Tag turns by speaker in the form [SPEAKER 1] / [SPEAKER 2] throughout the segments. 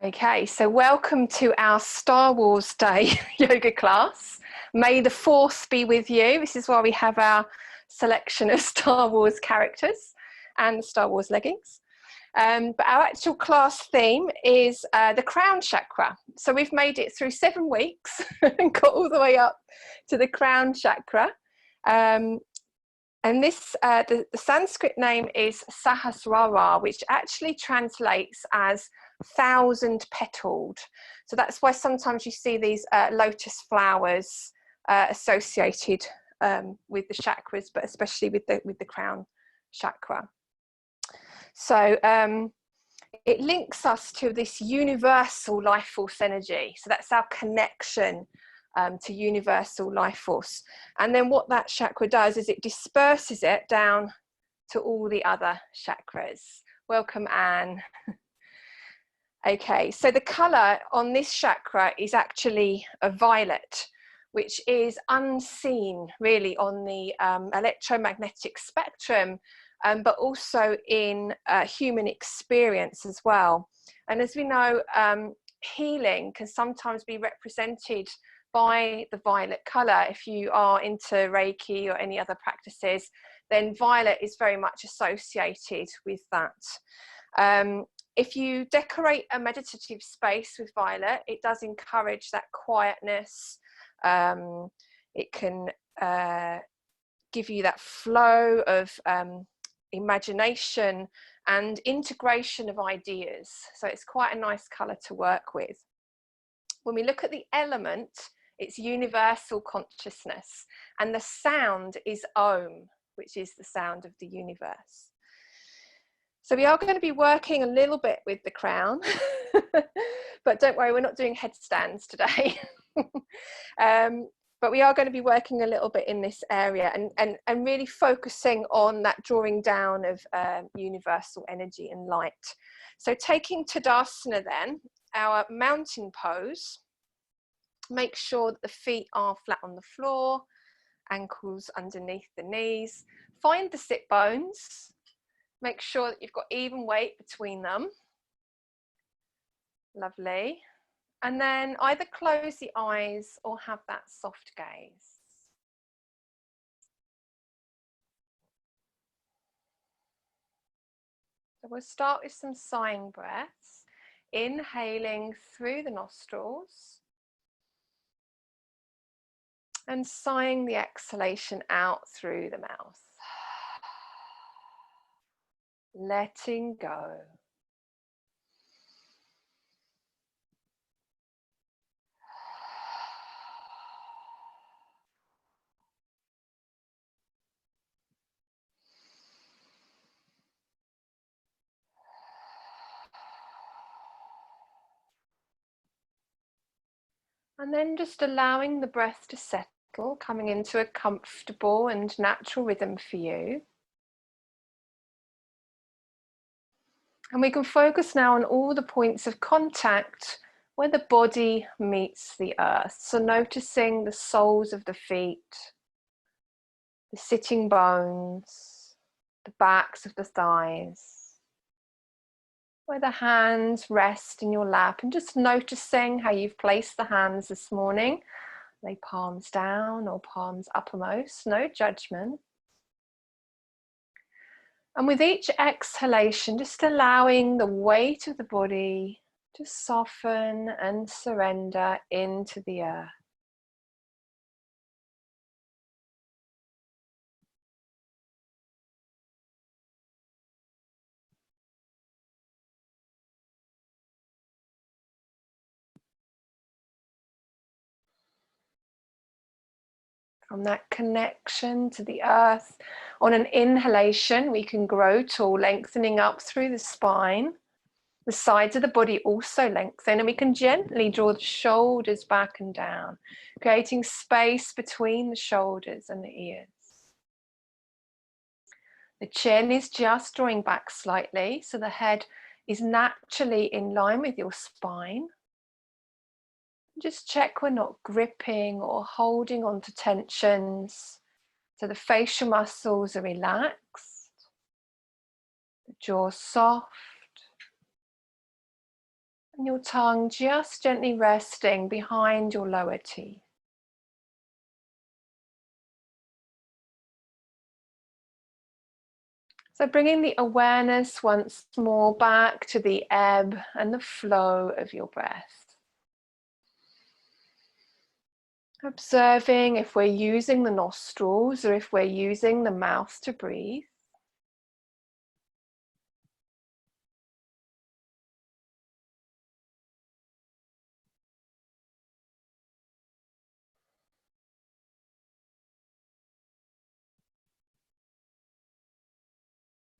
[SPEAKER 1] Okay, so welcome to our Star Wars Day yoga class. May the Force be with you. This is why we have our selection of Star Wars characters and the Star Wars leggings. But our actual class theme is the Crown Chakra. So we've made it through 7 weeks and got all the way up to the Crown Chakra. And this, the Sanskrit name is Sahasrara, which actually translates as 1,000 petaled. So that's why sometimes you see these lotus flowers associated with the chakras, but especially with the Crown Chakra. So it links us to this universal life force energy. So that's our connection to universal life force. And then what that chakra does is it disperses it down to all the other chakras. Welcome, Anne. Okay, so the colour on this chakra is actually a violet, which is unseen really on the electromagnetic spectrum, but also in human experience as well. And as we know, healing can sometimes be represented by the violet colour. If you are into Reiki or any other practices, then violet is very much associated with that. If you decorate a meditative space with violet, it does encourage that quietness. It can give you that flow of imagination and integration of ideas. So it's quite a nice colour to work with. When we look at the element, it's universal consciousness, and the sound is Om, which is the sound of the universe. So we are going to be working a little bit with the crown, but don't worry, we're not doing headstands today. But we are going to be working a little bit in this area and really focusing on that drawing down of universal energy and light. So taking Tadasana then, our mountain pose, make sure that the feet are flat on the floor, ankles underneath the knees. Find the sit bones. Make sure that you've got even weight between them. Lovely. And then either close the eyes or have that soft gaze. So we'll start with some sighing breaths. Inhaling through the nostrils and sighing the exhalation out through the mouth. Letting go. And then just allowing the breath to settle, coming into a comfortable and natural rhythm for you. And we can focus now on all the points of contact where the body meets the earth. So noticing the soles of the feet, the sitting bones, the backs of the thighs, where the hands rest in your lap, and just noticing how you've placed the hands this morning. Are they palms down or palms uppermost? No judgment. And with each exhalation, just allowing the weight of the body to soften and surrender into the earth. From that connection to the earth, on an inhalation, we can grow tall, lengthening up through the spine. The sides of the body also lengthen, and we can gently draw the shoulders back and down, creating space between the shoulders and the ears. The chin is just drawing back slightly, so the head is naturally in line with your spine. Just check we're not gripping or holding on to tensions, so the facial muscles are relaxed, the jaw soft, And your tongue just gently resting behind your lower teeth. So bringing the awareness once more back to the ebb and the flow of your breath. Observing if we're using the nostrils or if we're using the mouth to breathe.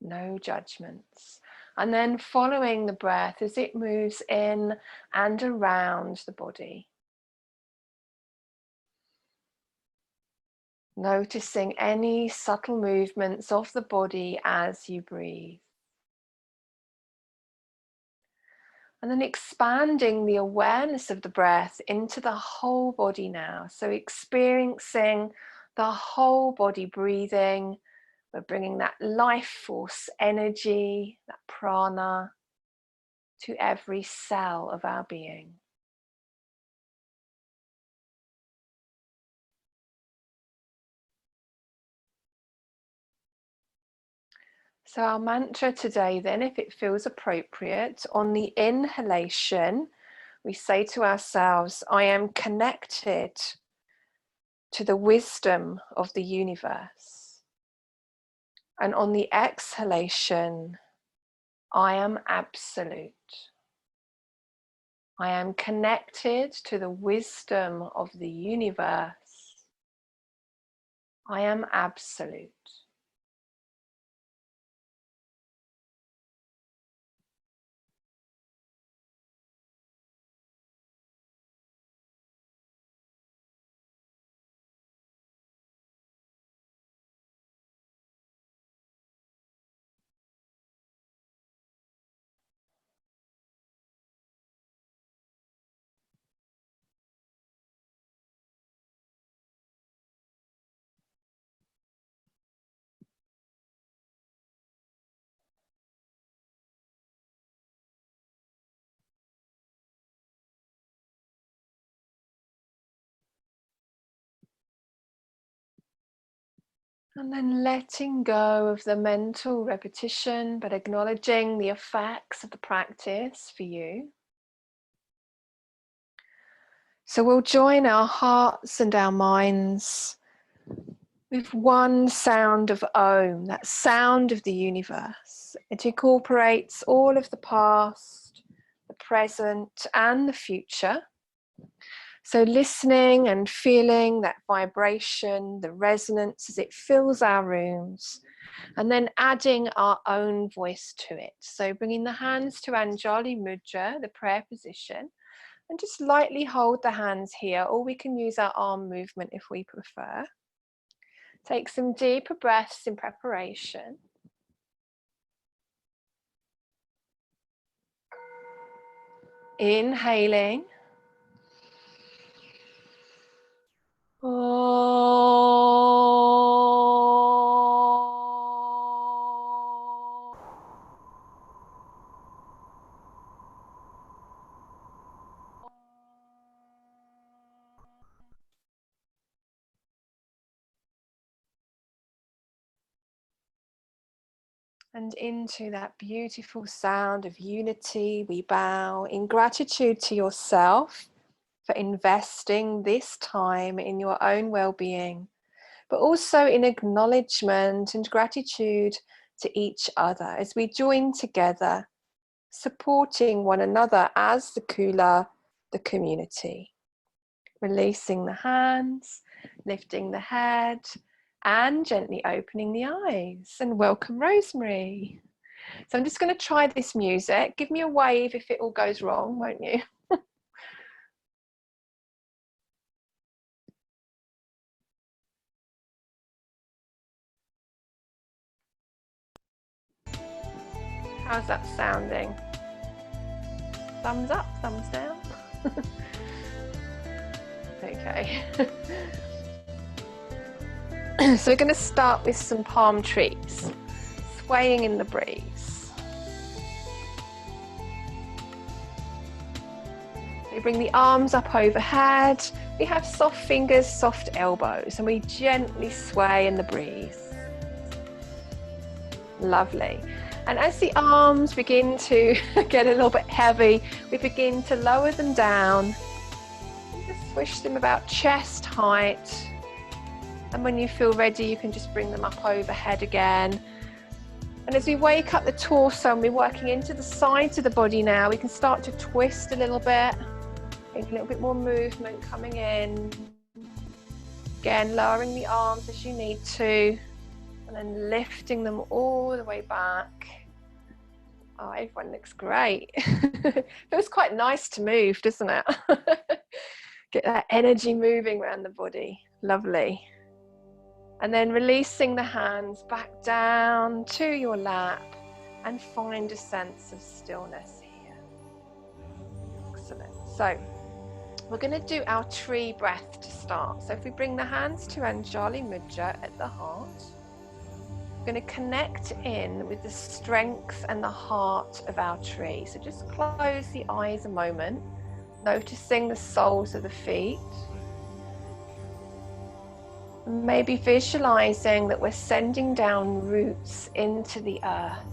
[SPEAKER 1] No judgments. And then following the breath as it moves in and around the body. Noticing any subtle movements of the body as you breathe. And then expanding the awareness of the breath into the whole body now. So experiencing the whole body breathing. We're bringing that life force energy, that prana, to every cell of our being. So our mantra today then, if it feels appropriate, on the inhalation, we say to ourselves, I am connected to the wisdom of the universe. And on the exhalation, I am absolute. I am connected to the wisdom of the universe. I am absolute. And then letting go of the mental repetition, but acknowledging the effects of the practice for you. So we'll join our hearts and our minds with one sound of Om, that sound of the universe. It incorporates all of the past, the present, and the future. So listening and feeling that vibration, the resonance as it fills our rooms, and then adding our own voice to it. So bringing the hands to Anjali Mudra, the prayer position, and just lightly hold the hands here, or we can use our arm movement if we prefer. Take some deeper breaths in preparation. Inhaling. And into that beautiful sound of unity, we bow in gratitude to yourself for investing this time in your own well-being, but also in acknowledgement and gratitude to each other as we join together, supporting one another as the Kula, the community. Releasing the hands, lifting the head, and gently opening the eyes. And welcome, Rosemary. So I'm just going to try this music. Give me a wave if it all goes wrong, won't you? How's that sounding? Thumbs up, thumbs down? Okay. So we're going to start with some palm trees, swaying in the breeze. We bring the arms up overhead. We have soft fingers, soft elbows, and we gently sway in the breeze. Lovely. And as the arms begin to get a little bit heavy, we begin to lower them down. Just swish them about chest height. And when you feel ready, you can just bring them up overhead again. And as we wake up the torso and we're working into the sides of the body now, we can start to twist a little bit. A little bit more movement coming in. Again, lowering the arms as you need to. And then lifting them all the way back. Oh, everyone looks great. Feels quite nice to move, doesn't it? Get that energy moving around the body. Lovely. And then releasing the hands back down to your lap and find a sense of stillness here. Excellent. So we're going to do our tree breath to start. So if we bring the hands to Anjali Mudra at the heart, we're going to connect in with the strength and the heart of our tree. So just close the eyes a moment, noticing the soles of the feet. Maybe visualizing that we're sending down roots into the earth.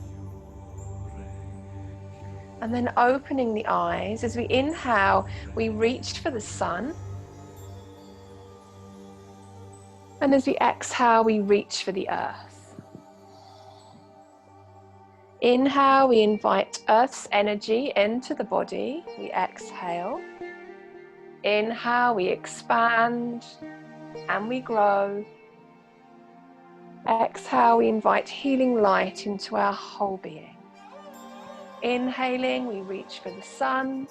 [SPEAKER 1] And then opening the eyes. As we inhale, we reach for the sun. And as we exhale, we reach for the earth. Inhale, we invite Earth's energy into the body. We exhale. Inhale, we expand and we grow. Exhale, we invite healing light into our whole being. Inhaling, we reach for the sun.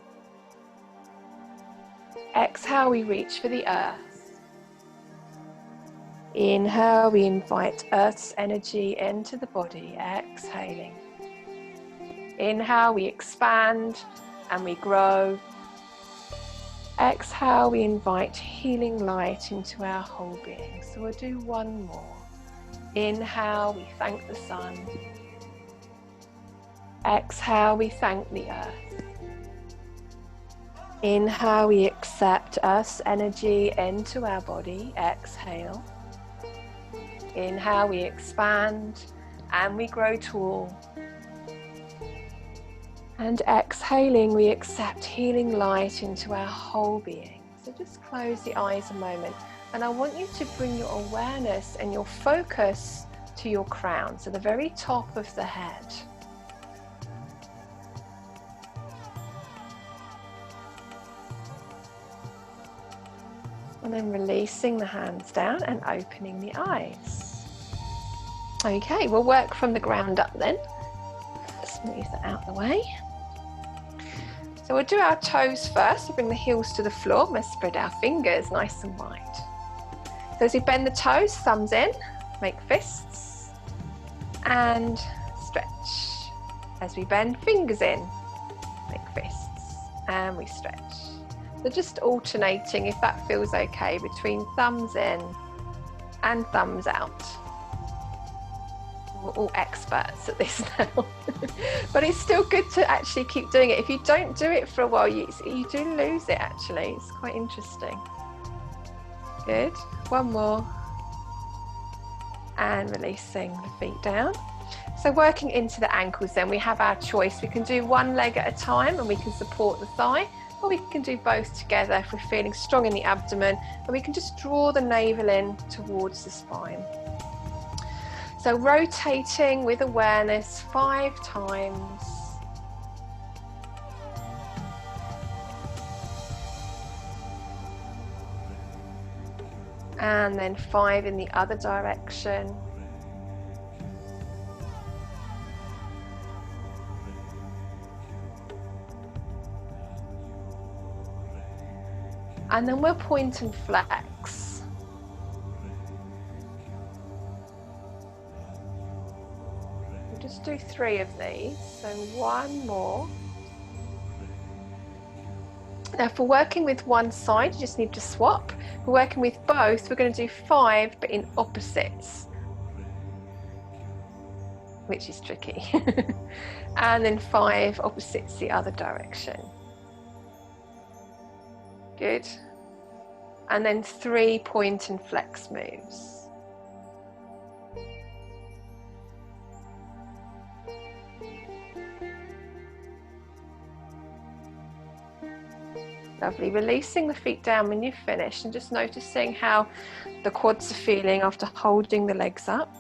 [SPEAKER 1] Exhale, we reach for the earth. Inhale, we invite Earth's energy into the body. Exhaling. Inhale, we expand and we grow. Exhale, we invite healing light into our whole being. So we'll do one more. Inhale, we thank the sun. Exhale, we thank the earth. Inhale, we accept Earth's energy into our body. Exhale. Inhale, we expand and we grow tall. And exhaling, we accept healing light into our whole being. So just close the eyes a moment. And I want you to bring your awareness and your focus to your crown, so the very top of the head. And then releasing the hands down and opening the eyes. Okay, we'll work from the ground up then. Let's move that out of the way. So we'll do our toes first. We'll bring the heels to the floor. We'll spread our fingers nice and wide. So as we bend the toes, thumbs in, make fists, and stretch. As we bend, fingers in, make fists, and we stretch. So just alternating, if that feels okay, between thumbs in and thumbs out. We're all experts at this now. But it's still good to actually keep doing it. If you don't do it for a while, you do lose it actually. It's quite interesting. Good. One more. And releasing the feet down. So working into the ankles then, we have our choice. We can do one leg at a time and we can support the thigh, or we can do both together if we're feeling strong in the abdomen, and we can just draw the navel in towards the spine. So rotating with awareness 5 times. And then 5 in the other direction. And then we'll point and flex. We'll just do 3 of these, so 1 more. Now for working with one side, you just need to swap. For working with both, we're going to do 5, but in opposites, which is tricky. And then 5 opposites the other direction. Good. And then 3 point and flex moves. Lovely. Releasing the feet down when you've finished and just noticing how the quads are feeling after holding the legs up.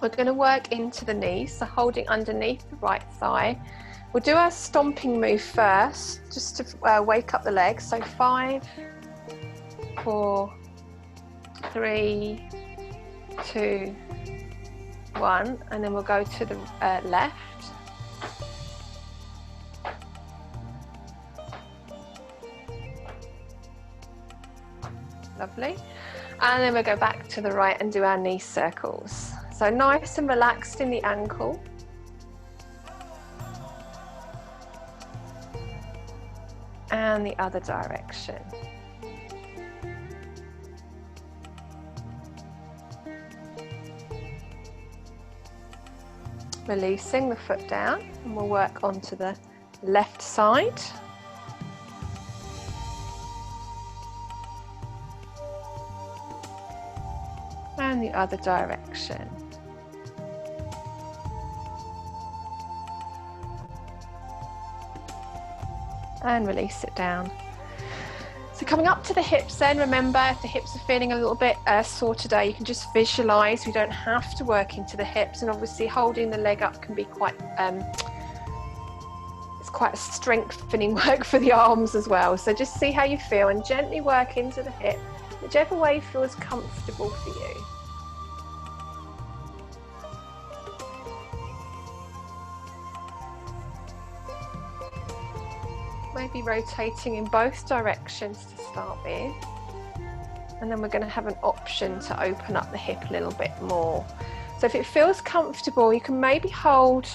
[SPEAKER 1] We're going to work into the knees, so holding underneath the right thigh. We'll do our stomping move first, just to wake up the legs. So 5, 4, 3, 2, 1, and then we'll go to the left. Lovely. And then we'll go back to the right and do our knee circles. So nice and relaxed in the ankle. And the other direction. Releasing the foot down, and we'll work onto the left side. And the other direction. And release it down. So coming up to the hips then, remember if the hips are feeling a little bit sore today, you can just visualize. We don't have to work into the hips, and obviously holding the leg up can be quite, it's quite a strengthening work for the arms as well. So just see how you feel and gently work into the hip, whichever way feels comfortable for you. Maybe rotating in both directions to start with, and then we're going to have an option to open up the hip a little bit more. So if it feels comfortable, you can maybe hold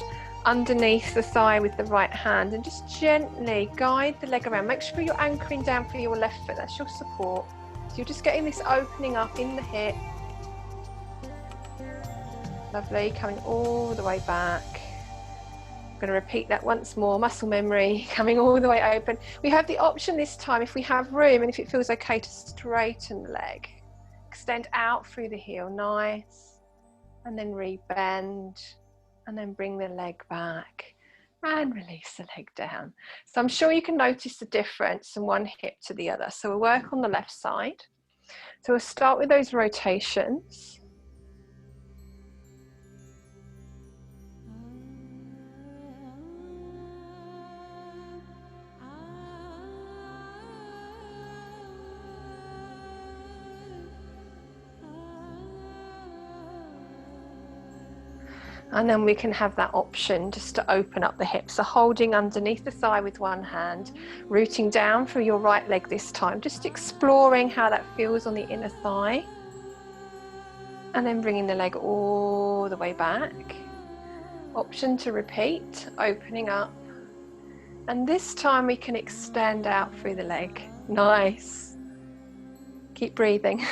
[SPEAKER 1] underneath the thigh with the right hand and just gently guide the leg around. Make sure you're anchoring down for your left foot, that's your support. So you're just getting this opening up in the hip. Lovely, coming all the way back. I'm going to repeat that once more, muscle memory, coming all the way open. We have the option this time, if we have room and if it feels okay, to straighten the leg. Extend out through the heel, nice. And then re-bend, and then bring the leg back and release the leg down. So I'm sure you can notice the difference from one hip to the other. So we'll work on the left side. So we'll start with those rotations. And then we can have that option just to open up the hips. So holding underneath the thigh with one hand, rooting down through your right leg this time, just exploring how that feels on the inner thigh. And then bringing the leg all the way back. Option to repeat, opening up. And this time we can extend out through the leg. Nice. Keep breathing.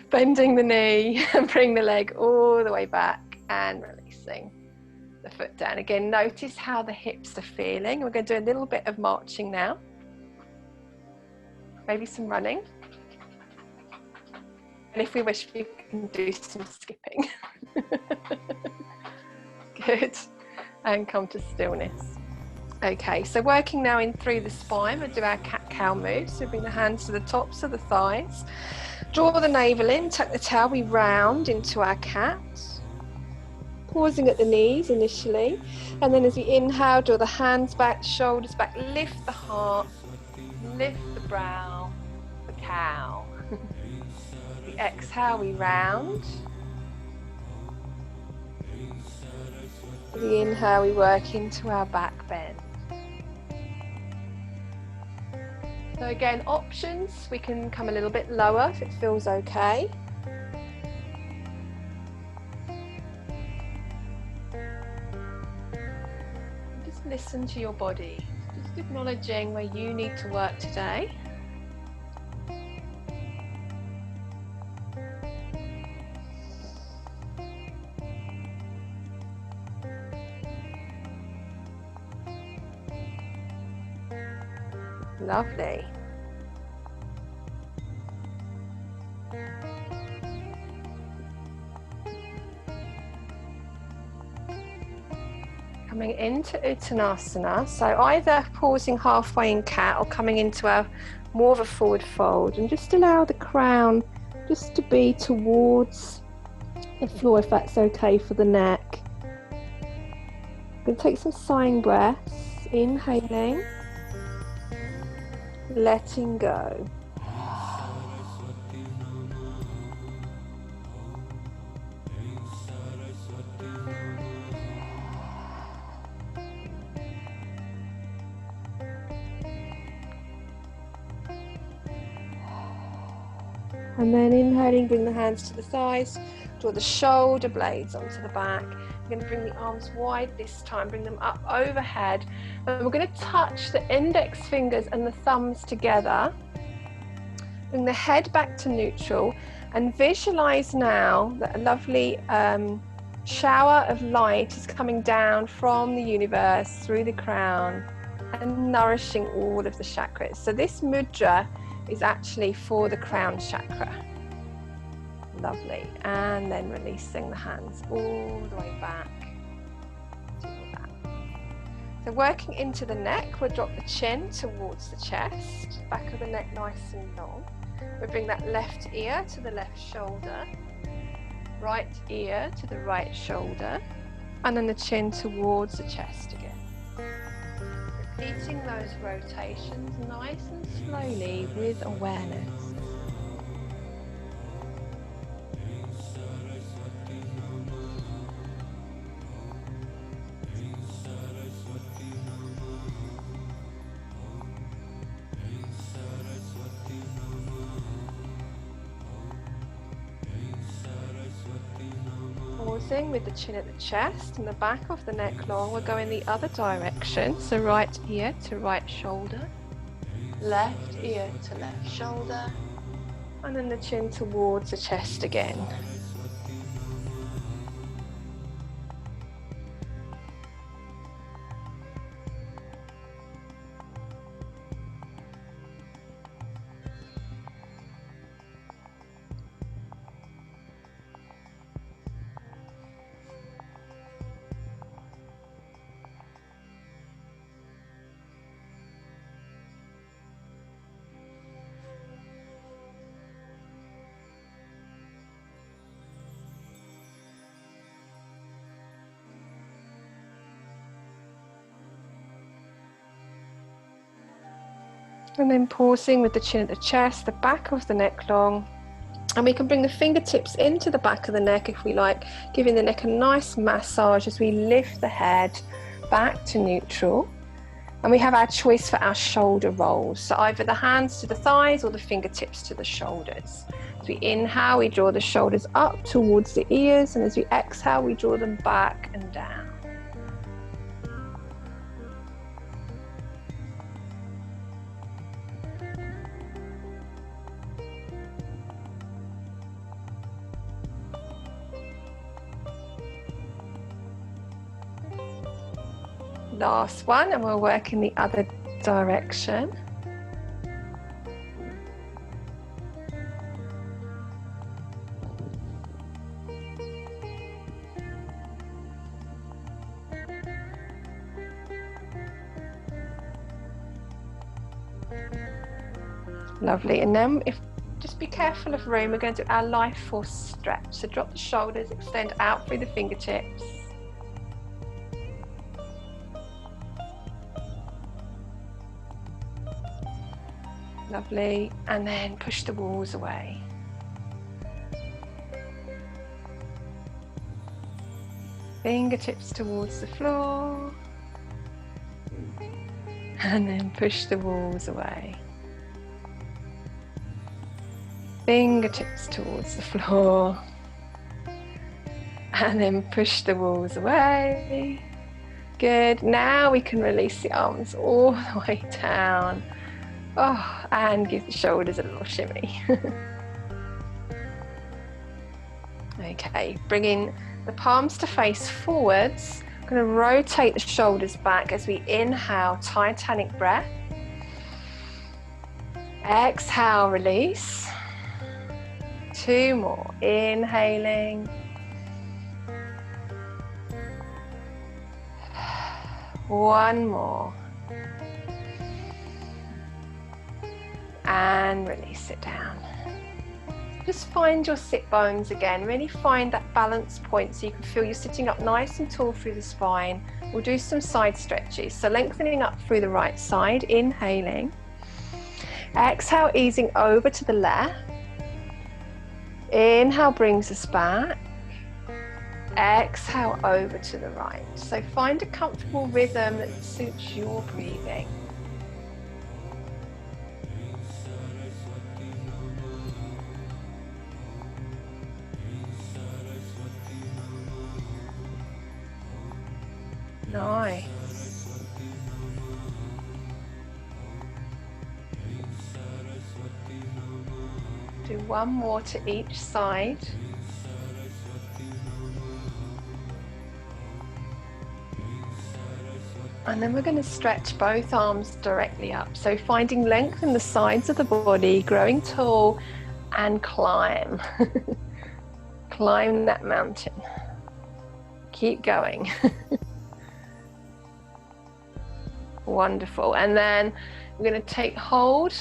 [SPEAKER 1] Bending the knee and bring the leg all the way back. And releasing the foot down. Again, notice how the hips are feeling. We're going to do a little bit of marching now. Maybe some running. And if we wish, we can do some skipping. Good. And come to stillness. Okay, so working now in through the spine, we'll do our cat-cow move. So bring the hands to the tops of the thighs. Draw the navel in, tuck the tail, we round into our cat. Pausing at the knees initially, and then as we inhale, draw the hands back, shoulders back, lift the heart, lift the brow, the cow. The exhale, we round. The inhale, we work into our back bend. So again, options, we can come a little bit lower if it feels okay. Listen to your body, just acknowledging where you need to work today. Lovely. Coming into Uttanasana, so either pausing halfway in cat or coming into a more of a forward fold, and just allow the crown just to be towards the floor if that's okay for the neck. I'm going to take some sighing breaths, inhaling, letting go. And then inhaling, bring the hands to the thighs, draw the shoulder blades onto the back. We're going to bring the arms wide this time, bring them up overhead. And we're going to touch the index fingers and the thumbs together. Bring the head back to neutral and visualize now that a lovely shower of light is coming down from the universe through the crown and nourishing all of the chakras. So this mudra is actually for the crown chakra. Lovely. And then releasing the hands all the way back to that. So working into the neck, we'll drop the chin towards the chest, back of the neck nice and long. We'll bring that left ear to the left shoulder, right ear to the right shoulder, and then the chin towards the chest again. Repeating those rotations nice and slowly with awareness. Pausing with the chin at the chest and the back of the neck long, we'll go in the other direction. So right ear to right shoulder, left ear to left shoulder, and then the chin towards the chest again. And then pausing with the chin at the chest, the back of the neck long. And we can bring the fingertips into the back of the neck if we like, giving the neck a nice massage as we lift the head back to neutral. And we have our choice for our shoulder rolls. So either the hands to the thighs or the fingertips to the shoulders. As we inhale, we draw the shoulders up towards the ears. And as we exhale, we draw them back and down. Last one, and we'll work in the other direction. Lovely. And then just be careful of room, we're going to do our life force stretch. So drop the shoulders, extend out through the fingertips. Lovely, and then push the walls away. Fingertips towards the floor, and then push the walls away. Fingertips towards the floor, and then push the walls away. Good, now we can release the arms all the way down. Oh, and give the shoulders a little shimmy. Okay, bringing the palms to face forwards. I'm going to rotate the shoulders back as we inhale, Titanic breath. Exhale, release. 2 more, inhaling. 1 more. And release it down. Just find your sit bones again, really find that balance point so you can feel you're sitting up nice and tall through the spine. We'll do some side stretches, so lengthening up through the right side, inhaling. Exhale, easing over to the left. Inhale brings us back. Exhale over to the right. So find a comfortable rhythm that suits your breathing. Nice. Do 1 more to each side. And then we're going to stretch both arms directly up. So finding length in the sides of the body, growing tall, and climb. Climb that mountain. Keep going. Wonderful. And then we're going to take hold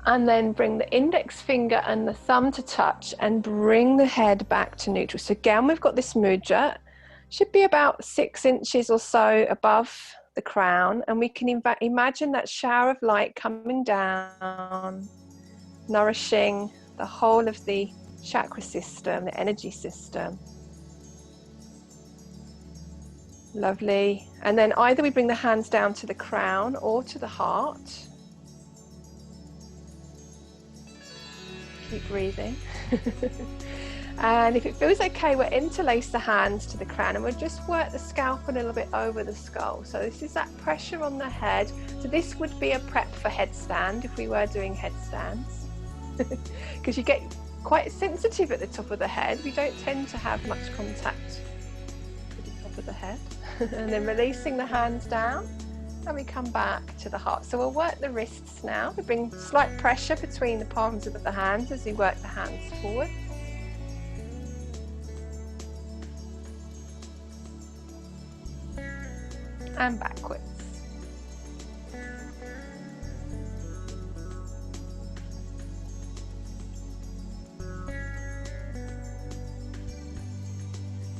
[SPEAKER 1] and then bring the index finger and the thumb to touch and bring the head back to neutral. So again, we've got this mudra, should be about 6 inches or so above the crown, and we can imagine that shower of light coming down, nourishing the whole of the chakra system, the energy system. Lovely. And then either we bring the hands down to the crown or to the heart. Keep breathing. And if it feels okay, we'll interlace the hands to the crown and we'll just work the scalp a little bit over the skull. So this is that pressure on the head. So this would be a prep for headstand if we were doing headstands. Because you get quite sensitive at the top of the head. We don't tend to have much contact with the top of the head. And then releasing the hands down and we come back to the heart. So we'll work the wrists now. We bring slight pressure between the palms of the hands as we work the hands forward. And backwards.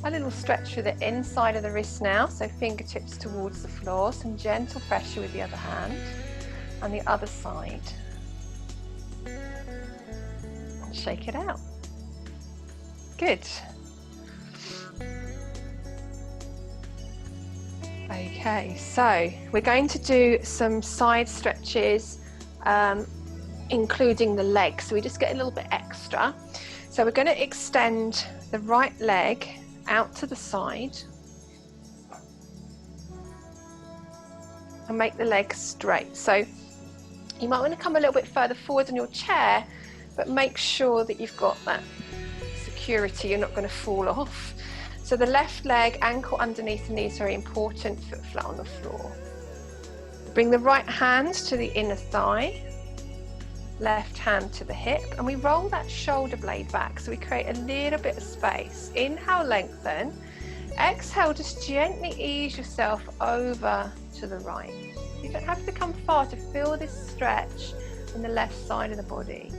[SPEAKER 1] A little stretch through the inside of the wrist now, so fingertips towards the floor, some gentle pressure with the other hand, and the other side. And shake it out. Good. Okay, so we're going to do some side stretches, including the legs, so we just get a little bit extra. So we're going to extend the right leg out to the side and make the leg straight. So you might want to come a little bit further forward on your chair, but make sure that you've got that security, you're not going to fall off. So the left leg, ankle underneath the knees, very important, foot flat on the floor. Bring the right hand to the inner thigh, left hand to the hip, and we roll that shoulder blade back so we create a little bit of space. Inhale, lengthen. Exhale, just gently ease yourself over to the right. You don't have to come far to feel this stretch in the left side of the body.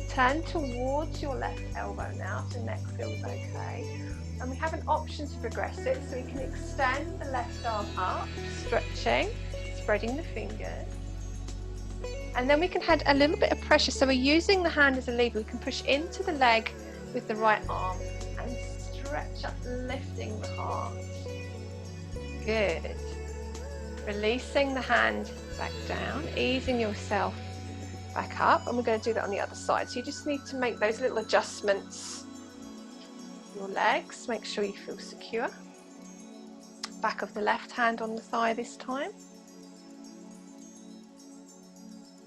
[SPEAKER 1] Turn towards your left elbow now so neck feels okay. And we have an option to progress it, so we can extend the left arm up, stretching, spreading the fingers. And then we can add a little bit of pressure. So we're using the hand as a lever. We can push into the leg with the right arm and stretch up, lifting the heart. Good. Releasing the hand back down, easing yourself back up. And we're going to do that on the other side. So you just need to make those little adjustments. Your legs, make sure you feel secure. Back of the left hand on the thigh this time.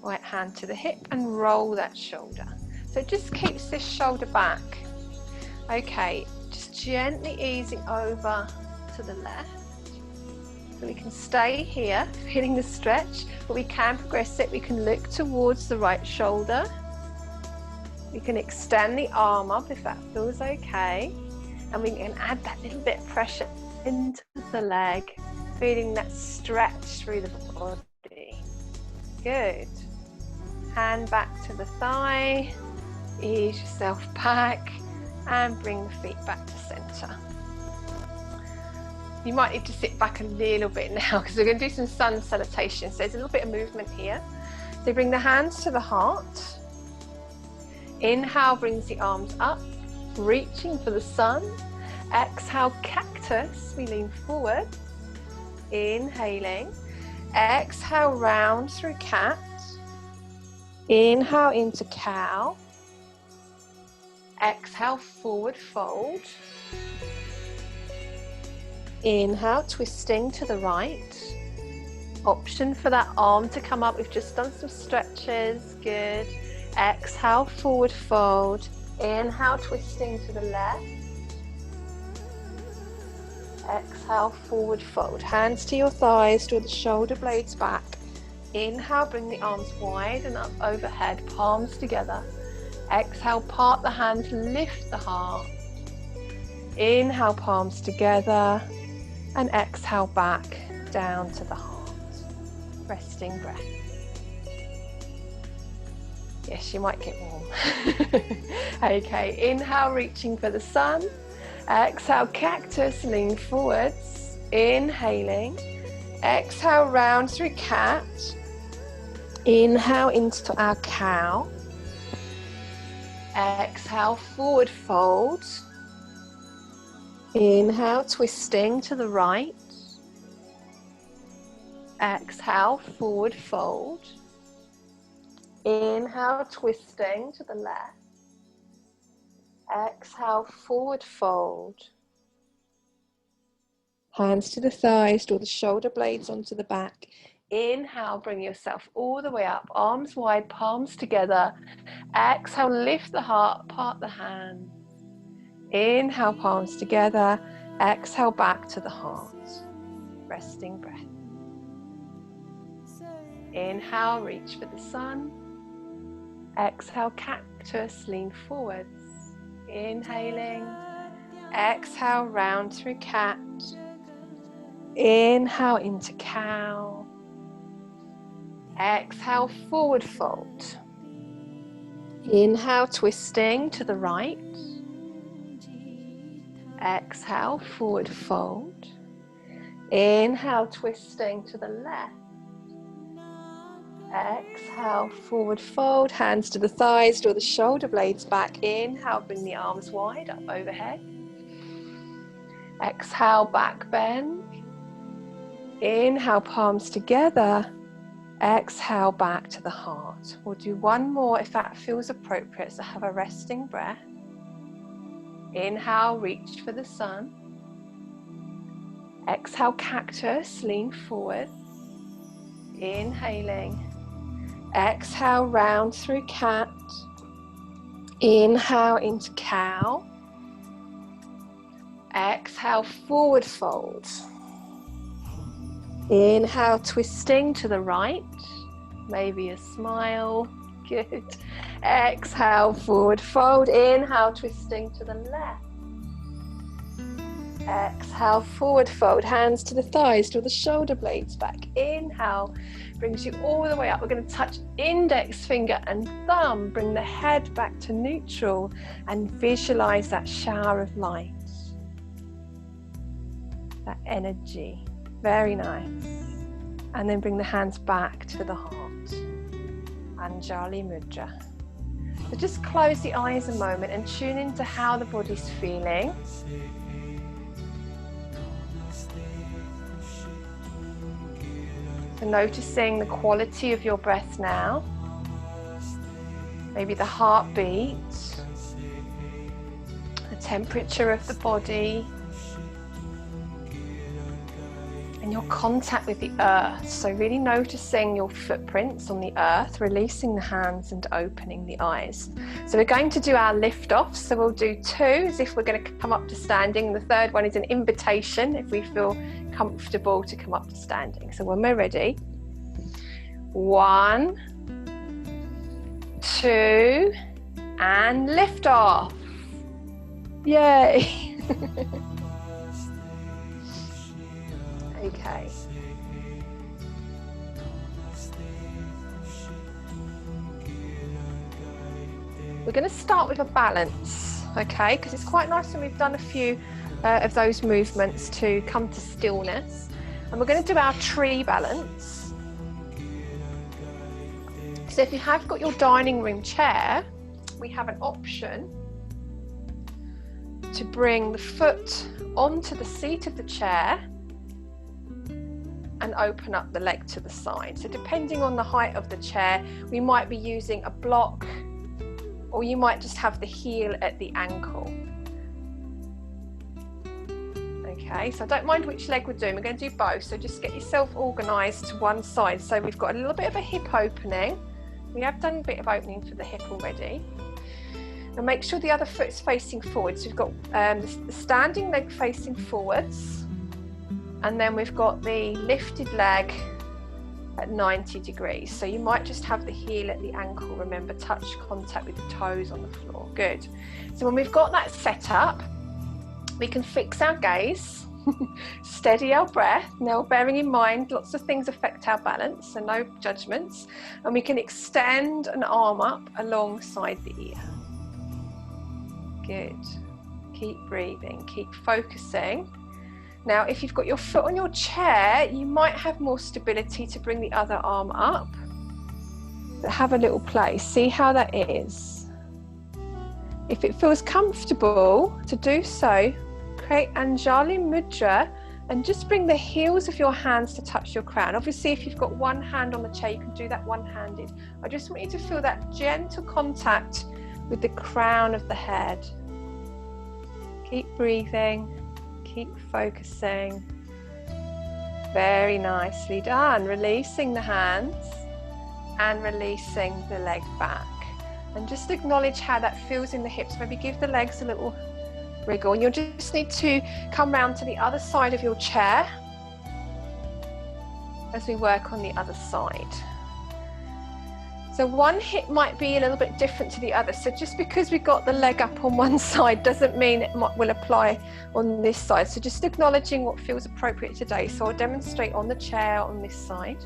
[SPEAKER 1] Right hand to the hip and roll that shoulder. So it just keeps this shoulder back. Okay, just gently easing over to the left. So we can stay here, feeling the stretch, but we can progress it. We can look towards the right shoulder. We can extend the arm up if that feels okay. And we can add that little bit of pressure into the leg, feeling that stretch through the body. Good. Hand back to the thigh, ease yourself back and bring the feet back to center. You might need to sit back a little bit now because we're going to do some sun salutations. So there's a little bit of movement here. So bring the hands to the heart. Inhale brings the arms up, reaching for the sun. Exhale, cactus, we lean forward. Inhaling. Exhale, round through cat. Inhale into cow. Exhale, forward fold. Inhale, twisting to the right. Option for that arm to come up. We've just done some stretches. Good. Exhale, forward fold. Inhale, twisting to the left. Exhale, forward fold. Hands to your thighs, draw the shoulder blades back. Inhale, bring the arms wide and up overhead, palms together. Exhale, part the hands, lift the heart. Inhale, palms together. And exhale, back down to the heart. Resting breath. Yes, you might get warm. Okay, inhale, reaching for the sun. Exhale, cactus, lean forwards. Inhaling. Exhale, round through cat. Inhale into our cow. Exhale, forward fold. Inhale, twisting to the right. Exhale, forward fold. Inhale, twisting to the left. Exhale, forward fold. Hands to the thighs, draw the shoulder blades onto the back. Inhale, bring yourself all the way up, arms wide, palms together. Exhale, lift the heart, part the hands. Inhale, palms together. Exhale, back to the heart. Resting breath. Inhale, reach for the sun. Exhale, cactus, lean forwards. Inhaling. Exhale, round through cat. Inhale into cow. Exhale, forward fold. Inhale, twisting to the right. Exhale, forward fold. Inhale, twisting to the left. Exhale, forward fold. Hands to the thighs, draw the shoulder blades back. Inhale, bring the arms wide up overhead. Exhale, back bend. Inhale, palms together. Exhale, back to the heart. We'll do one more if that feels appropriate, so have a resting breath. Inhale, reach for the sun. Exhale, cactus, lean forward. Inhaling. Exhale, round through cat. Inhale into cow. Exhale, forward fold. Inhale, twisting to the right. Maybe a smile. Good. Exhale, forward fold. Inhale, twisting to the left. Exhale, forward fold. Hands to the thighs, draw the shoulder blades back. Inhale, brings you all the way up. We're going to touch index finger and thumb. Bring the head back to neutral and visualize that shower of light. That energy. Very nice. And then bring the hands back to the heart. Anjali Mudra. So just close the eyes a moment and tune into how the body's feeling. So noticing the quality of your breath now. Maybe the heartbeat, the temperature of the body, and your contact with the earth. So really noticing your footprints on the earth, releasing the hands and opening the eyes. So we're going to do our lift off. So we'll do two as if we're going to come up to standing. The third one is an invitation if we feel comfortable to come up to standing. So when we're ready, 1, 2, And lift off. Yay. Okay. We're going to start with a balance, okay? Because it's quite nice when we've done a few of those movements to come to stillness. And we're going to do our tree balance. So if you have got your dining room chair, we have an option to bring the foot onto the seat of the chair and open up the leg to the side. So depending on the height of the chair, we might be using a block, or you might just have the heel at the ankle. Okay, so I don't mind which leg we're doing. We're going to do both. So just get yourself organised to one side. So we've got a little bit of a hip opening. We have done a bit of opening for the hip already. And make sure the other foot's facing forward. So we've got the standing leg facing forwards. And then we've got the lifted leg at 90 degrees. So you might just have the heel at the ankle. Remember, touch contact with the toes on the floor. Good. So when we've got that set up, we can fix our gaze, steady our breath. Now, bearing in mind, lots of things affect our balance, so no judgments. And we can extend an arm up alongside the ear. Good. Keep breathing, keep focusing. Now, if you've got your foot on your chair, you might have more stability to bring the other arm up. But have a little play, see how that is. If it feels comfortable to do so, create Anjali Mudra and just bring the heels of your hands to touch your crown. Obviously, if you've got one hand on the chair, you can do that one-handed. I just want you to feel that gentle contact with the crown of the head. Keep breathing. Keep focusing. Very nicely done. Releasing the hands and releasing the leg back. And just acknowledge how that feels in the hips. Maybe give the legs a little wriggle. And you'll just need to come round to the other side of your chair as we work on the other side. So one hip might be a little bit different to the other. So just because we've got the leg up on one side doesn't mean it will apply on this side. So just acknowledging what feels appropriate today. So I'll demonstrate on the chair on this side.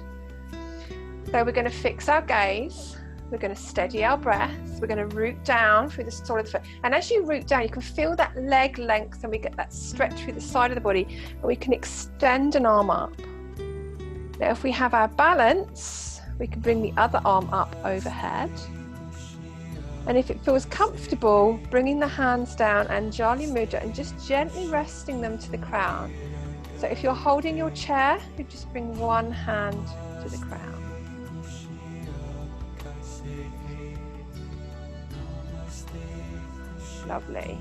[SPEAKER 1] So we're going to fix our gaze. We're going to steady our breaths. We're going to root down through the sole of the foot. And as you root down, you can feel that leg length and we get that stretch through the side of the body. And we can extend an arm up. Now, if we have our balance, we can bring the other arm up overhead. And if it feels comfortable, bringing the hands down, Anjali Mudra, and just gently resting them to the crown. So if you're holding your chair, you just bring one hand to the crown. Lovely.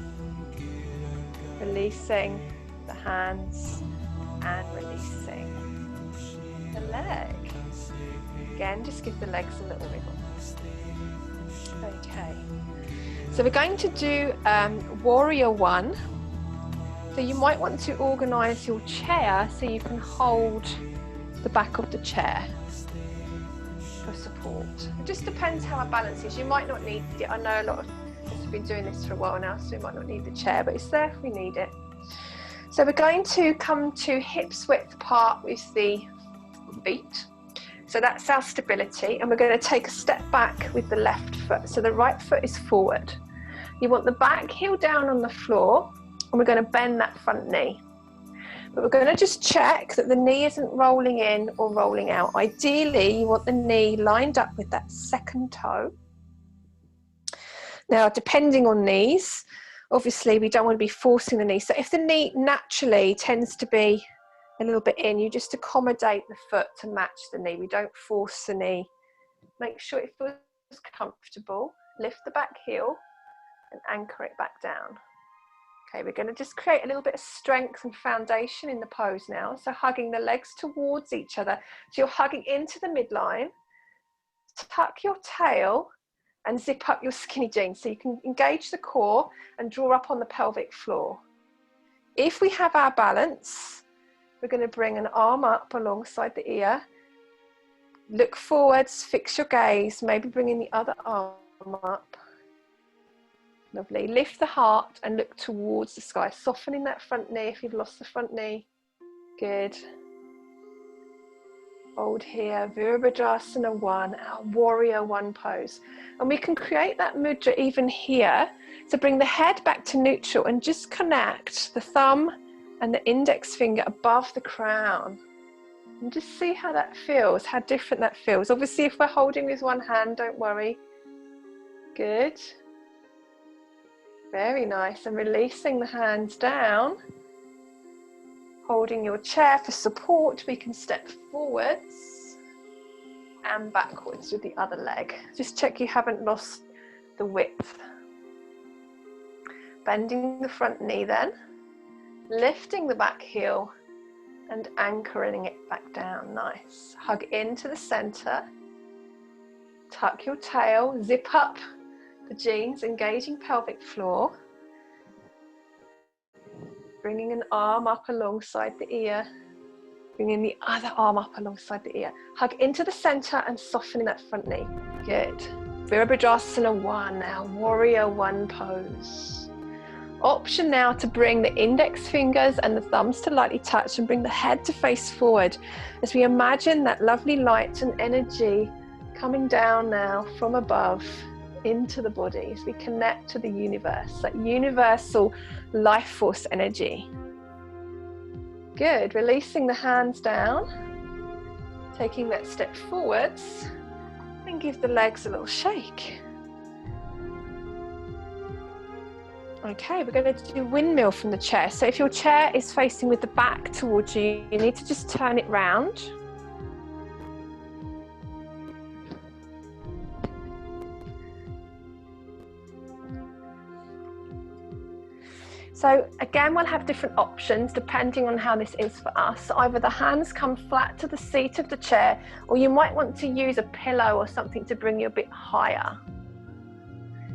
[SPEAKER 1] Releasing the hands and releasing the leg. Again, just give the legs a little wiggle. Okay, so we're going to do warrior one. So you might want to organise your chair so you can hold the back of the chair for support. It just depends how our balance is. You might not need it. I know a lot of us have been doing this for a while now, so we might not need the chair, but it's there if we need it. So we're going to come to hips width apart with the feet. So that's our stability, and we're going to take a step back with the left foot. So the right foot is forward. You want the back heel down on the floor, and we're going to bend that front knee. But we're going to just check that the knee isn't rolling in or rolling out. Ideally, you want the knee lined up with that second toe. Now, depending on knees, obviously we don't want to be forcing the knee. So if the knee naturally tends to be a little bit in, you just accommodate the foot to match the knee. We don't force the knee. Make sure it feels comfortable. Lift the back heel and anchor it back down. Okay, we're going to just create a little bit of strength and foundation in the pose now. So hugging the legs towards each other. So you're hugging into the midline. Tuck your tail and zip up your skinny jeans. So you can engage the core and draw up on the pelvic floor. If we have our balance, we're going to bring an arm up alongside the ear. Look forwards, fix your gaze, maybe bringing the other arm up. Lovely. Lift the heart and look towards the sky, softening that front knee if you've lost the front knee. Good. Hold here, Virabhadrasana 1, our warrior 1 pose. And we can create that mudra even here. So bring the head back to neutral and just connect the thumb and the index finger above the crown. And just see how that feels, how different that feels. Obviously, if we're holding with one hand, don't worry. Good. Very nice. And releasing the hands down. Holding your chair for support, we can step forwards and backwards with the other leg. Just check you haven't lost the width. Bending the front knee then, lifting the back heel and anchoring it back down. Nice. Hug into the center, tuck your tail, zip up the jeans, engaging pelvic floor. Bringing an arm up alongside the ear, bringing the other arm up alongside the ear. Hug into the center and softening that front knee. Good. Virabhadrasana 1 now, warrior 1 pose. Option now to bring the index fingers and the thumbs to lightly touch and bring the head to face forward as we imagine that lovely light and energy coming down now from above into the body as we connect to the universe, that universal life force energy. Good. Releasing the hands down, taking that step forwards and give the legs a little shake. Okay, we're going to do windmill from the chair. So if your chair is facing with the back towards you, you need to just turn it round. So again, we'll have different options depending on how this is for us. Either the hands come flat to the seat of the chair, or you might want to use a pillow or something to bring you a bit higher.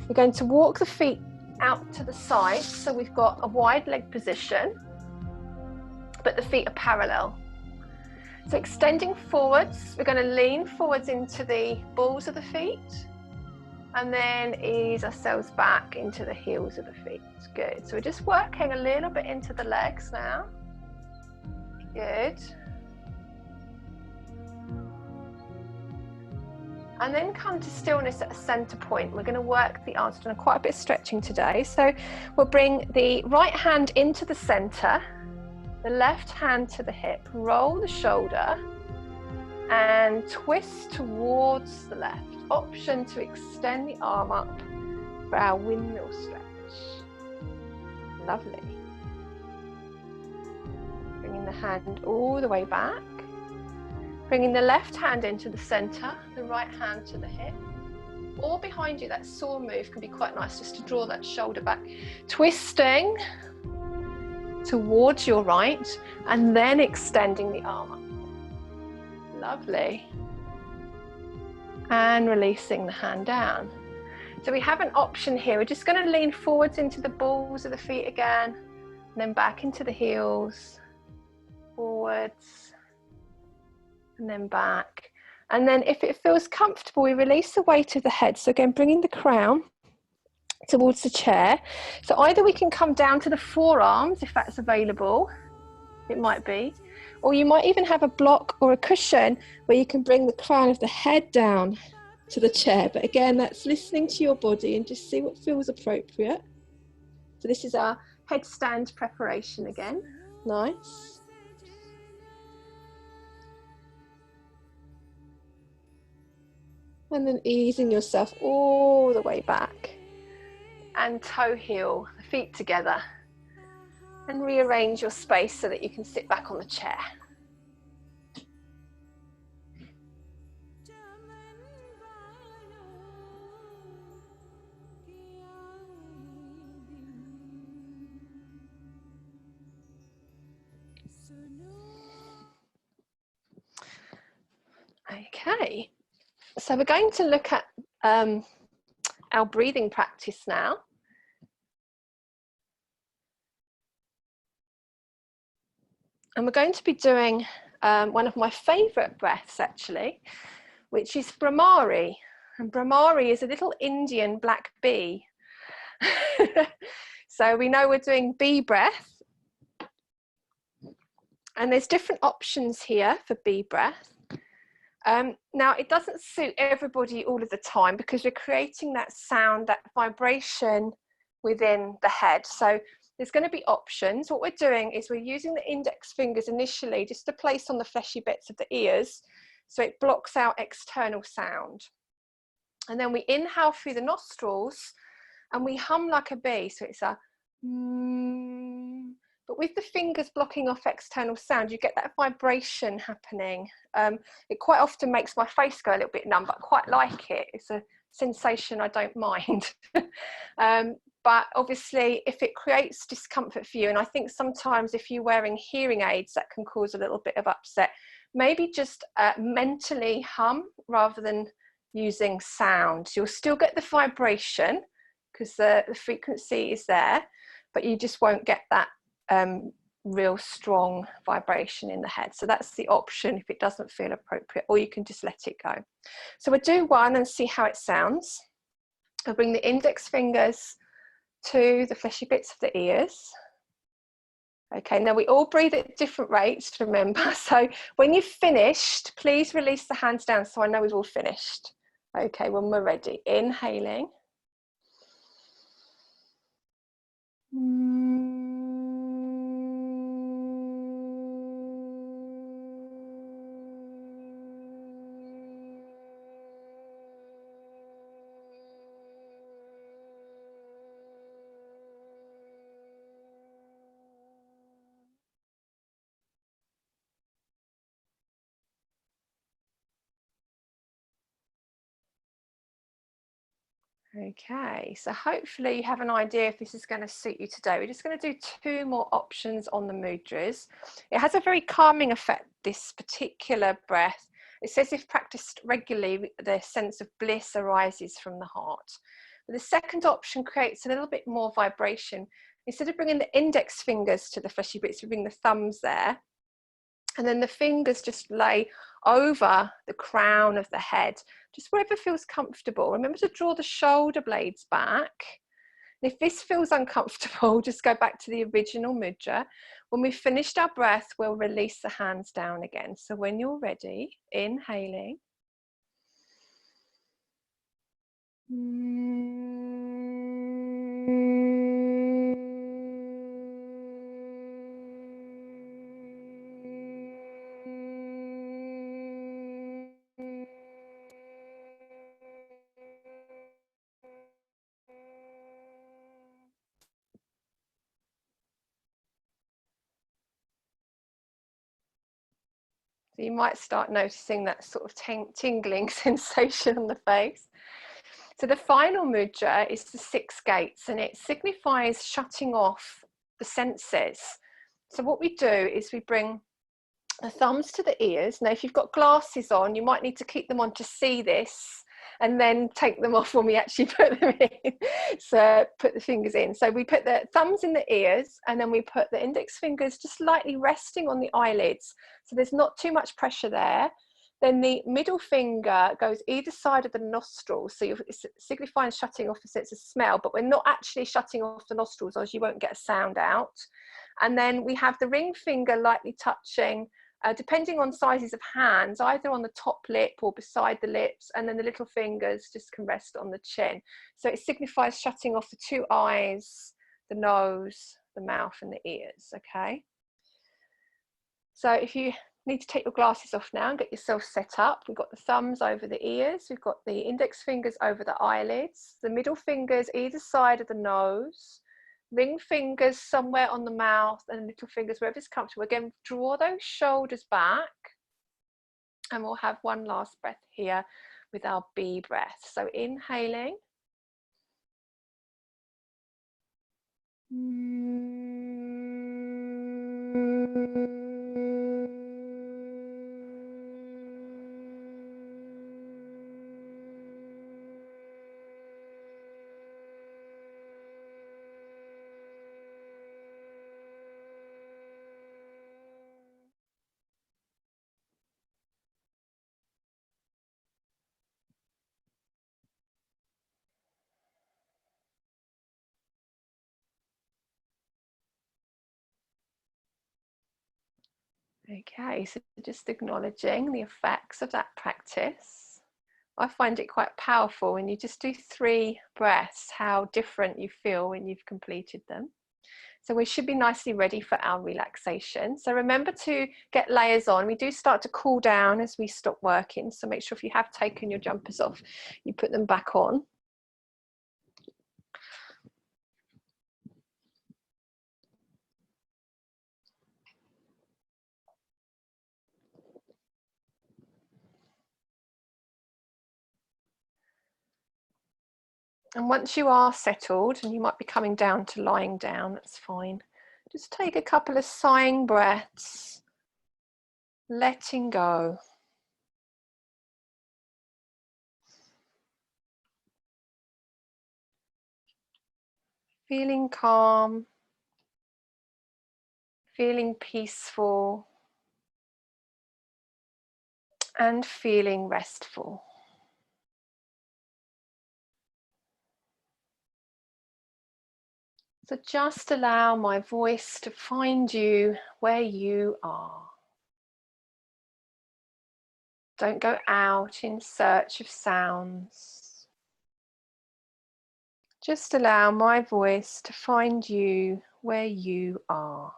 [SPEAKER 1] We're going to walk the feet out to the side, so we've got a wide leg position, but the feet are parallel. So extending forwards, we're going to lean forwards into the balls of the feet, and then ease ourselves back into the heels of the feet. Good. So we're just working a little bit into the legs now. Good. And then come to stillness at a center point. We're going to work the arms. We've done quite a bit of stretching today. So we'll bring the right hand into the center, the left hand to the hip, roll the shoulder and twist towards the left. Option to extend the arm up for our windmill stretch. Lovely. Bringing the hand all the way back. Bringing the left hand into the center, the right hand to the hip. Or behind you, that saw move can be quite nice just to draw that shoulder back. Twisting towards your right and then extending the arm up. Lovely. And releasing the hand down. So we have an option here. We're just going to lean forwards into the balls of the feet again, and then back into the heels, forwards, and then back. And then if it feels comfortable, we release the weight of the head. So again, bringing the crown towards the chair. So either we can come down to the forearms, if that's available, it might be, or you might even have a block or a cushion where you can bring the crown of the head down to the chair. But again, that's listening to your body and just see what feels appropriate. So this is our headstand preparation again. Nice. And then easing yourself all the way back. And toe heel, the feet together. And rearrange your space so that you can sit back on the chair. Okay, so we're going to look at our breathing practice now. And we're going to be doing one of my favourite breaths actually, which is Brahmari. And Brahmari is a little Indian black bee. So we know we're doing B breath. And there's different options here for B breath. Now, it doesn't suit everybody all of the time because we're creating that sound, that vibration within the head. So there's going to be options. What we're doing is we're using the index fingers initially just to place on the fleshy bits of the ears so it blocks out external sound. And then we inhale through the nostrils and we hum like a bee. So it's a but with the fingers blocking off external sound, you get that vibration happening. It quite often makes my face go a little bit numb, but I quite like it. It's a sensation I don't mind. But obviously, if it creates discomfort for you, and I think sometimes if you're wearing hearing aids, that can cause a little bit of upset, maybe just mentally hum rather than using sound. You'll still get the vibration because the frequency is there, but you just won't get that real strong vibration in the head. So that's the option if it doesn't feel appropriate, or you can just let it go. So we'll do one and see how it sounds. I'll bring the index fingers to the fleshy bits of the ears. Okay, now we all breathe at different rates, remember. So when you've finished, please release the hands down so I know we've all finished. Okay, when we're ready, inhaling. Okay, so hopefully you have an idea if this is going to suit you today. We're just going to do 2 more options on the mudras. It has a very calming effect, this particular breath. It says if practiced regularly, the sense of bliss arises from the heart. But the second option creates a little bit more vibration. Instead of bringing the index fingers to the fleshy bits, we bring the thumbs there. And then the fingers just lay over the crown of the head, just wherever feels comfortable. Remember to draw the shoulder blades back. And if this feels uncomfortable, just go back to the original mudra. When we've finished our breath, we'll release the hands down again. So when you're ready, inhaling. So you might start noticing that sort of tingling sensation on the face. So the final mudra is the 6 gates, and it signifies shutting off the senses. So what we do is we bring the thumbs to the ears. Now, if you've got glasses on, you might need to keep them on to see this and then take them off when we actually put them in. So put the fingers in. So we put the thumbs in the ears, and then we put the index fingers just lightly resting on the eyelids. So there's not too much pressure there. Then the middle finger goes either side of the nostrils. So it's signifying shutting off a sense of smell, but we're not actually shutting off the nostrils, or you won't get a sound out. And then we have the ring finger lightly touching, depending on sizes of hands, either on the top lip or beside the lips, and then the little fingers just can rest on the chin. So it signifies shutting off the 2 eyes, the nose, the mouth, and the ears, okay? So if you need to take your glasses off now and get yourself set up, we've got the thumbs over the ears, we've got the index fingers over the eyelids, the middle fingers either side of the nose, ring fingers somewhere on the mouth, and little fingers wherever it's comfortable. Again, draw those shoulders back, and we'll have one last breath here with our B breath. So inhaling. Okay, so just acknowledging the effects of that practice. I find it quite powerful when you just do 3 breaths, how different you feel when you've completed them. So we should be nicely ready for our relaxation. So remember to get layers on. We do start to cool down as we stop working. So make sure if you have taken your jumpers off, you put them back on. And once you are settled, and you might be coming down to lying down, that's fine. Just take a couple of sighing breaths, letting go. Feeling calm, feeling peaceful, and feeling restful. So just allow my voice to find you where you are. Don't go out in search of sounds. Just allow my voice to find you where you are.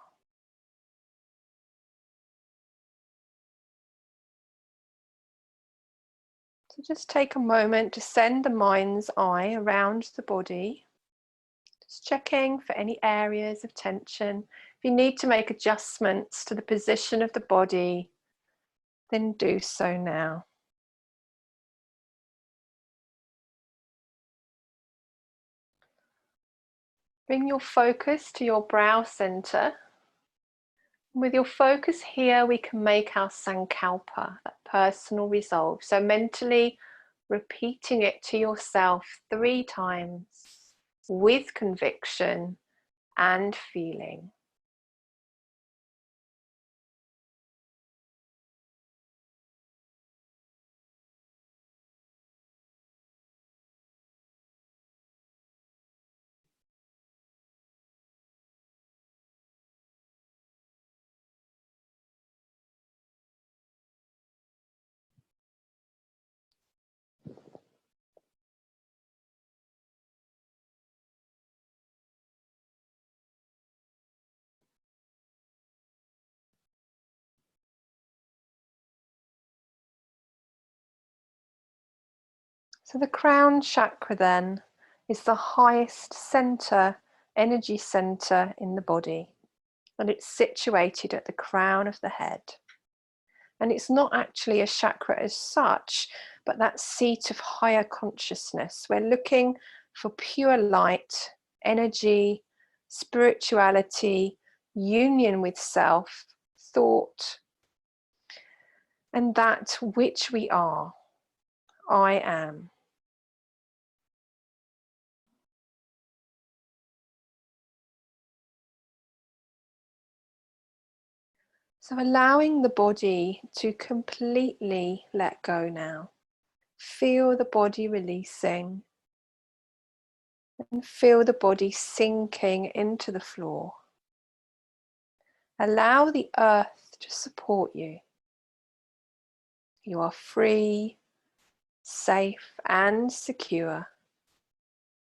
[SPEAKER 1] So just take a moment to send the mind's eye around the body. Just checking for any areas of tension. If you need to make adjustments to the position of the body, then do so now. Bring your focus to your brow center. With your focus here, we can make our sankalpa, that personal resolve. So mentally repeating it to yourself 3 times with conviction and feeling. So the crown chakra then is the highest center, energy center in the body, and it's situated at the crown of the head. And it's not actually a chakra as such, but that seat of higher consciousness. We're looking for pure light, energy, spirituality, union with self, thought, and that which we are. I am. So allowing the body to completely let go now. Feel the body releasing and feel the body sinking into the floor. Allow the earth to support you. You are free, safe and secure.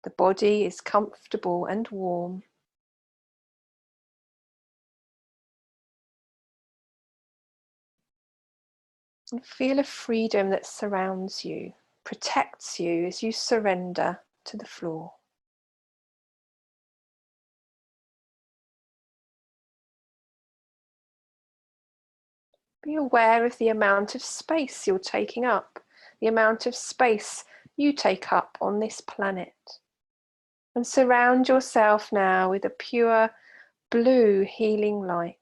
[SPEAKER 1] The body is comfortable and warm. And feel a freedom that surrounds you, protects you as you surrender to the floor. Be aware of the amount of space you're taking up, the amount of space you take up on this planet. And surround yourself now with a pure blue healing light.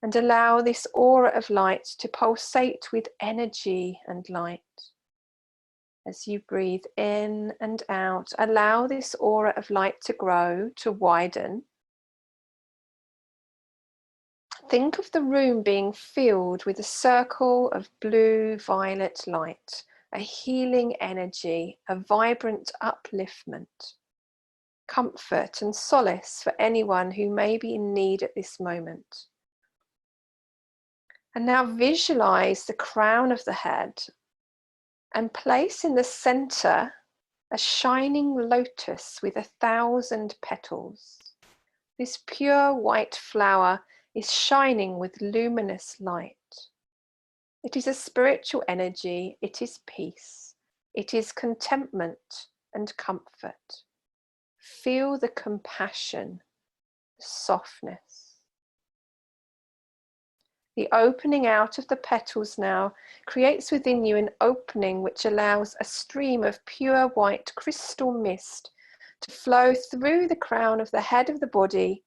[SPEAKER 1] And allow this aura of light to pulsate with energy and light. As you breathe in and out, allow this aura of light to grow, to widen. Think of the room being filled with a circle of blue-violet light, a healing energy, a vibrant upliftment, comfort and solace for anyone who may be in need at this moment. And now visualize the crown of the head and place in the center a shining lotus with 1,000 petals. This pure white flower is shining with luminous light. It is a spiritual energy, it is peace, it is contentment and comfort. Feel the compassion, the softness. The opening out of the petals now creates within you an opening which allows a stream of pure white crystal mist to flow through the crown of the head of the body,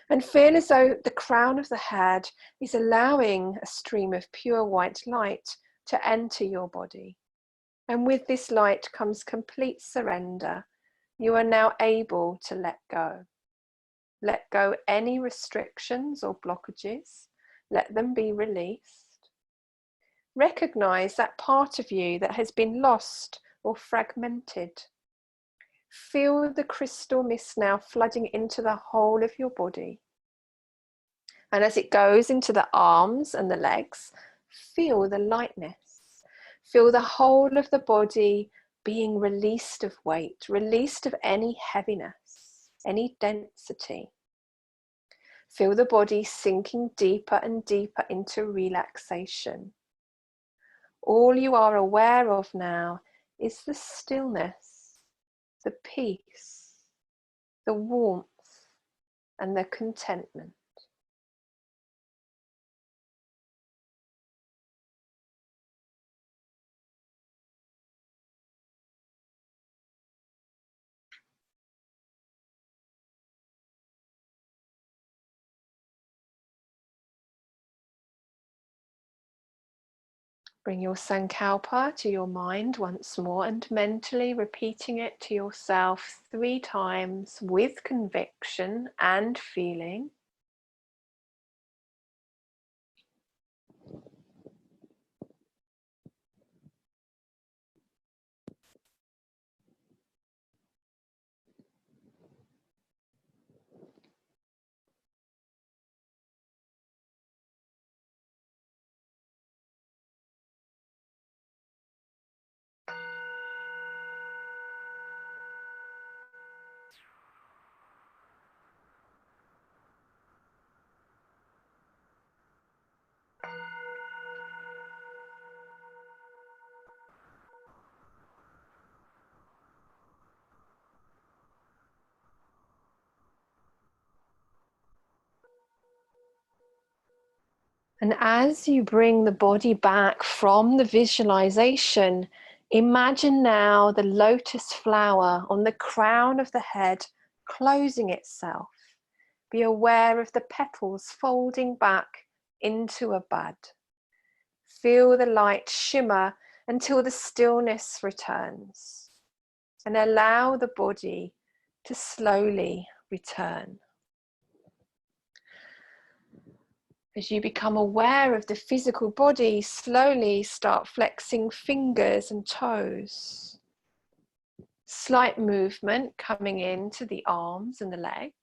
[SPEAKER 1] and feel as though the crown of the head is allowing a stream of pure white light to enter your body. And with this light comes complete surrender. You are now able to let go. Let go any restrictions or blockages. Let them be released. Recognize that part of you that has been lost or fragmented. Feel the crystal mist now flooding into the whole of your body. And as it goes into the arms and the legs, feel the lightness. Feel the whole of the body being released of weight, released of any heaviness, any density. Feel the body sinking deeper and deeper into relaxation. All you are aware of now is the stillness, the peace, the warmth, and the contentment. Bring your Sankalpa to your mind once more and mentally repeating it to yourself 3 times with conviction and feeling. And as you bring the body back from the visualization, imagine now the lotus flower on the crown of the head closing itself. Be aware of the petals folding back into a bud. Feel the light shimmer until the stillness returns. And allow the body to slowly return. As you become aware of the physical body, slowly start flexing fingers and toes. Slight movement coming into the arms and the legs.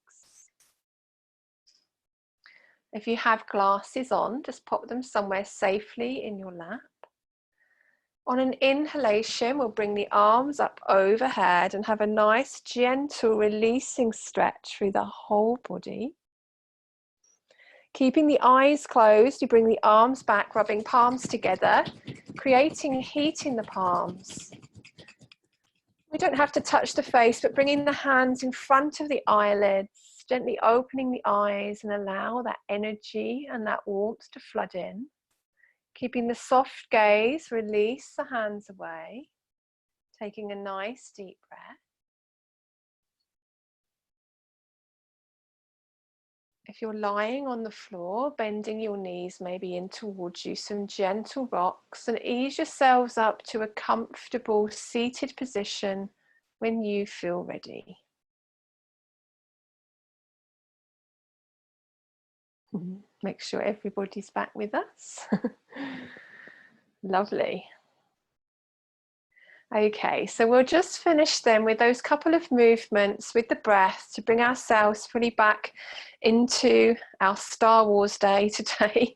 [SPEAKER 1] If you have glasses on, just pop them somewhere safely in your lap. On an inhalation, we'll bring the arms up overhead and have a nice, gentle, releasing stretch through the whole body. Keeping the eyes closed, you bring the arms back, rubbing palms together, creating heat in the palms. We don't have to touch the face, but bringing the hands in front of the eyelids, gently opening the eyes and allow that energy and that warmth to flood in. Keeping the soft gaze, release the hands away, taking a nice deep breath. If you're lying on the floor, bending your knees maybe in towards you, some gentle rocks, and ease yourselves up to a comfortable seated position when you feel ready. Make sure everybody's back with us. Lovely. Okay, so we'll just finish then with those couple of movements with the breath to bring ourselves fully back into our Star Wars day today.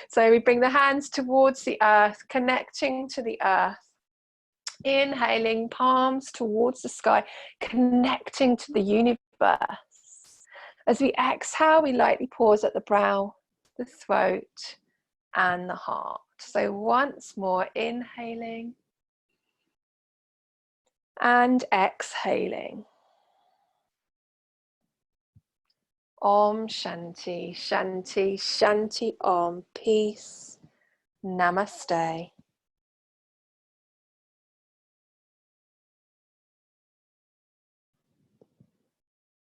[SPEAKER 1] So we bring the hands towards the earth, connecting to the earth. Inhaling, palms towards the sky, connecting to the universe. As we exhale, we lightly pause at the brow, the throat, and the heart. So once more, inhaling and exhaling. Om Shanti, Shanti, Shanti Om. Peace. Namaste.